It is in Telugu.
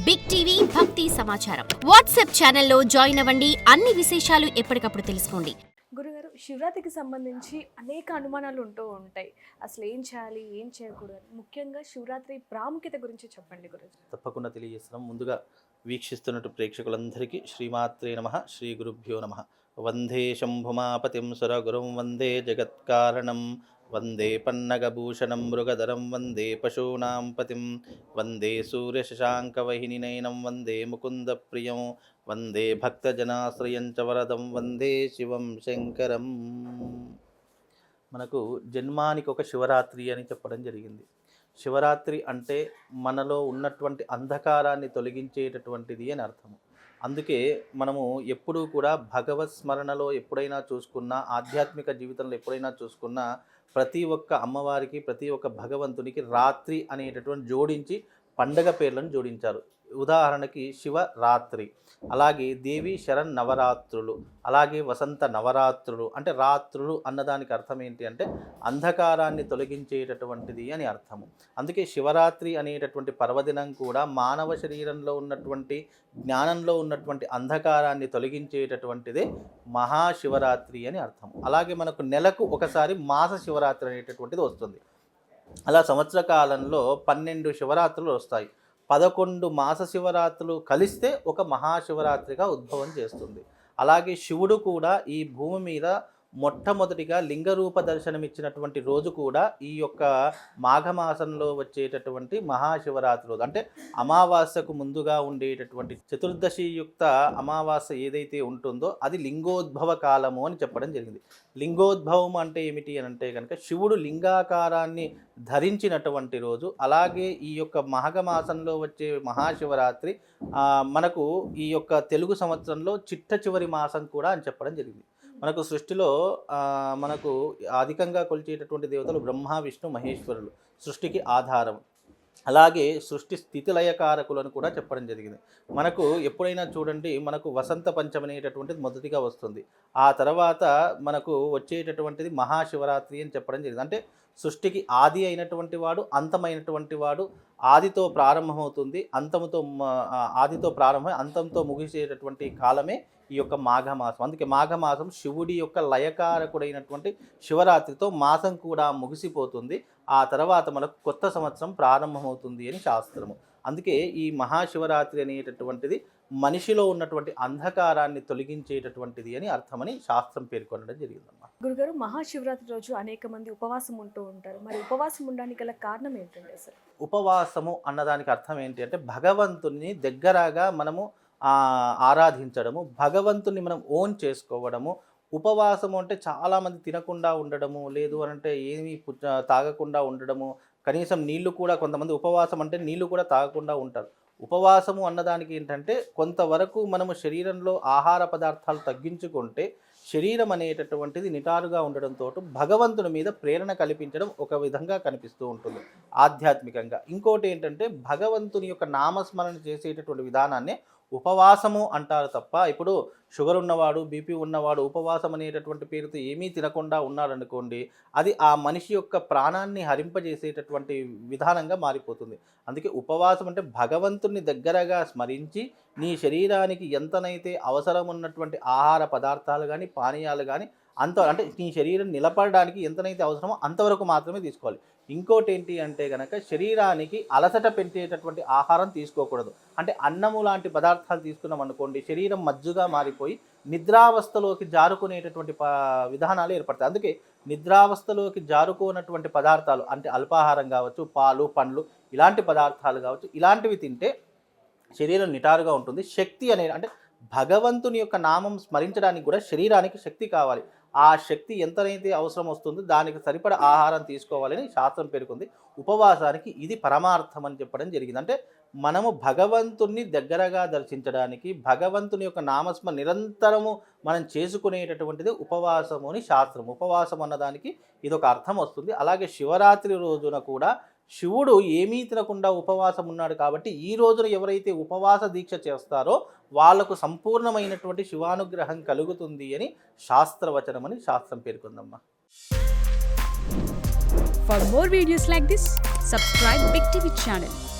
బిగ్ టీవీ భక్తి సమాచారం వాట్సాప్ ఛానల్లో జాయిన్ అవ్వండి. అన్ని విశేషాలు ఎప్పటికప్పుడు తెలుసుకోండి. గురుగారు, శివరాత్రికి సంబంధించి అనేక అనుమానాలు ఉంటూ ఉంటాయి. అసలు ఏం చేయాలి, ఏం చేయకూడదు, ముఖ్యంగా శివరాత్రి ప్రాముఖ్యత గురించి చెప్పండి గురుజీ. తప్పకుండా తెలియజేస్తున్నాం. ముందుగా వీక్షిస్తున్నట్టు ప్రేక్షకులందరికీ శ్రీమాత్రే నమః, శ్రీ గురుభ్యో నమః. వందే శంభుమాపతిం సురగురుం వందే జగత్కారణం వందే పన్నగభూషణం మృగధరం వందే పశూనాం పతిం వందే సూర్యశశాంకవహినినయనం వందే ముకుందప్రియం వందే భక్తజనాశ్రయం చ వరదం వందే శివం శంకరం. మనకు జన్మానికి ఒక శివరాత్రి అని చెప్పడం జరిగింది. శివరాత్రి అంటే మనలో ఉన్నటువంటి అంధకారాన్ని తొలగించేటటువంటిది అని అర్థము. అందుకే మనము ఎప్పుడూ కూడా భగవత్ స్మరణలో ఎప్పుడైనా చూసుకున్నా, ఆధ్యాత్మిక జీవితంలో ఎప్పుడైనా చూసుకున్నా, ప్రతి ఒక్క అమ్మవారికి, ప్రతి ఒక్క భగవంతునికి రాత్రి అనేటటువంటి జోడించి పండగ పేర్లను జోడించారు. ఉదాహరణకి శివరాత్రి, అలాగే దేవి శరణ్ నవరాత్రులు, అలాగే వసంత నవరాత్రులు. అంటే రాత్రులు అన్నదానికి అర్థం ఏంటి అంటే అంధకారాన్ని తొలగించేటటువంటిది అని అర్థము. అందుకే శివరాత్రి అనేటటువంటి పర్వదినం కూడా మానవ శరీరంలో ఉన్నటువంటి, జ్ఞానంలో ఉన్నటువంటి అంధకారాన్ని తొలగించేటటువంటిదే మహాశివరాత్రి అని అర్థం. అలాగే మనకు నెలకు ఒకసారి మాస శివరాత్రి అనేటటువంటిది వస్తుంది. అలా సంవత్సర కాలంలో 12 శివరాత్రులు వస్తాయి. 11 మాస శివరాత్రులు కలిస్తే ఒక మహాశివరాత్రిగా ఉద్భవం చేస్తుంది. అలాగే శివుడు కూడా ఈ భూమి మీద మొట్టమొదటిగా లింగరూప దర్శనమిచ్చినటువంటి రోజు కూడా ఈ యొక్క మాఘమాసంలో వచ్చేటటువంటి మహాశివరాత్రి రోజు. అంటే అమావాస్యకు ముందుగా ఉండేటటువంటి చతుర్దశియుక్త అమావాస్య ఏదైతే ఉంటుందో అది లింగోద్భవ కాలము అని చెప్పడం జరిగింది. లింగోద్భవం అంటే ఏమిటి అని అంటే కనుక శివుడు లింగాకారాన్ని ధరించినటువంటి రోజు. అలాగే ఈ యొక్క మాఘమాసంలో వచ్చే మహాశివరాత్రి మనకు ఈ యొక్క తెలుగు సంవత్సరంలో చిట్ట చివరి మాసం కూడా అని చెప్పడం జరిగింది. మనకు సృష్టిలో మనకు అధికంగా కొలిచేటటువంటి దేవతలు బ్రహ్మ, విష్ణు, మహేశ్వరులు, సృష్టికి ఆధారం. అలాగే సృష్టి స్థితిలయకారకులను కూడా చెప్పడం జరిగింది. మనకు ఎప్పుడైనా చూడండి, మనకు వసంత పంచమి అనేటటువంటిది మొదటిగా వస్తుంది. ఆ తర్వాత మనకు వచ్చేటటువంటిది మహాశివరాత్రి అని చెప్పడం జరిగింది. అంటే సృష్టికి ఆది అయినటువంటి వాడు, అంతమైనటువంటి వాడు. ఆదితో ప్రారంభమవుతుంది, ఆదితో ప్రారంభమై అంతంతో ముగిసేటటువంటి కాలమే ఈ యొక్క మాఘమాసం. అందుకే మాఘమాసం శివుడి యొక్క లయకారకుడైనటువంటి శివరాత్రితో మాసం కూడా ముగిసిపోతుంది. ఆ తర్వాత మనకు కొత్త సంవత్సరం ప్రారంభమవుతుంది అని శాస్త్రము. అందుకే ఈ మహాశివరాత్రి అనేటటువంటిది మనిషిలో ఉన్నటువంటి అంధకారాన్ని తొలగించేటటువంటిది అని అర్థమని శాస్త్రం పేర్కొనడం జరిగిందమ్మా. గురుగారు, మహాశివరాత్రి రోజు అనేక మంది ఉపవాసం ఉంటూ ఉంటారు. మరి ఉపవాసం ఉండడానికి గల కారణం ఏంటంటే సార్? ఉపవాసము అన్నదానికి అర్థం ఏంటి అంటే భగవంతుని దగ్గరగా మనము ఆరాధించడము, భగవంతుని మనం ఓన్ చేసుకోవడము. ఉపవాసము అంటే చాలామంది తినకుండా ఉండడము, లేదు అనంటే ఏమీ తాగకుండా ఉండడము, కనీసం నీళ్లు కూడా, కొంతమంది ఉపవాసం అంటే నీళ్లు కూడా తాగకుండా ఉంటారు. ఉపవాసము అన్నదానికి ఏంటంటే కొంతవరకు మనము శరీరంలో ఆహార పదార్థాలు తగ్గించుకుంటే శరీరం అనేటటువంటిది నిటారుగా ఉండడంతో భగవంతుని మీద ప్రేరణ కల్పించడం ఒక విధంగా కనిపిస్తూ ఉంటుంది ఆధ్యాత్మికంగా. ఇంకోటి ఏంటంటే భగవంతుని యొక్క నామస్మరణ చేసేటటువంటి విధానాన్ని ఉపవాసము అంటారు తప్ప, ఇప్పుడు షుగర్ ఉన్నవాడు, బీపీ ఉన్నవాడు ఉపవాసం అనేటటువంటి పేరుతో ఏమీ తినకుండా ఉన్నారనుకోండి, అది ఆ మనిషి యొక్క ప్రాణాన్ని హరింపజేసేటటువంటి విధానంగా మారిపోతుంది. అందుకే ఉపవాసం అంటే భగవంతుని దగ్గరగా స్మరించి నీ శరీరానికి ఎంతనైతే అవసరం ఉన్నటువంటి ఆహార పదార్థాలు కానీ, పానీయాలు కానీ అంటే నీ శరీరం నిలబడడానికి ఎంతనైతే అవసరమో అంతవరకు మాత్రమే తీసుకోవాలి. ఇంకోటి ఏంటి అంటే కనుక శరీరానికి అలసట పెంచేటటువంటి ఆహారం తీసుకోకూడదు. అంటే అన్నము లాంటి పదార్థాలు తీసుకున్నాం అనుకోండి, శరీరం మజ్జుగా మారిపోయి నిద్రావస్థలోకి జారుకునేటటువంటి విధానాలు ఏర్పడతాయి. అందుకే నిద్రావస్థలోకి జారుకోనటువంటి పదార్థాలు అంటే అల్పాహారం కావచ్చు, పాలు, పండ్లు, ఇలాంటి పదార్థాలు కావచ్చు, ఇలాంటివి తింటే శరీరం నిటారుగా ఉంటుంది. శక్తి అంటే భగవంతుని యొక్క నామం స్మరించడానికి కూడా శరీరానికి శక్తి కావాలి. ఆ శక్తి ఎంతనైతే అవసరం వస్తుందో దానికి సరిపడ ఆహారం తీసుకోవాలని శాస్త్రం పేర్కొంది. ఉపవాసానికి ఇది పరమార్థం అని చెప్పడం జరిగింది. అంటే మనము భగవంతుని దగ్గరగా దర్శించడానికి, భగవంతుని యొక్క నామస్మరణ నిరంతరము మనం చేసుకునేటటువంటిది ఉపవాసము అని శాస్త్రం. ఉపవాసం అన్నదానికి ఇదొక అర్థం వస్తుంది. అలాగే శివరాత్రి రోజున కూడా శివుడు ఏమీ తినకుండా ఉపవాసం ఉన్నాడు కాబట్టి ఈ రోజున ఎవరైతే ఉపవాస దీక్ష చేస్తారో వాళ్లకు సంపూర్ణమైనటువంటి శివానుగ్రహం కలుగుతుంది అని శాస్త్రవచనం అని శాస్త్రం పేర్కొందమ్మా. For more videos like this, subscribe Big TV channel.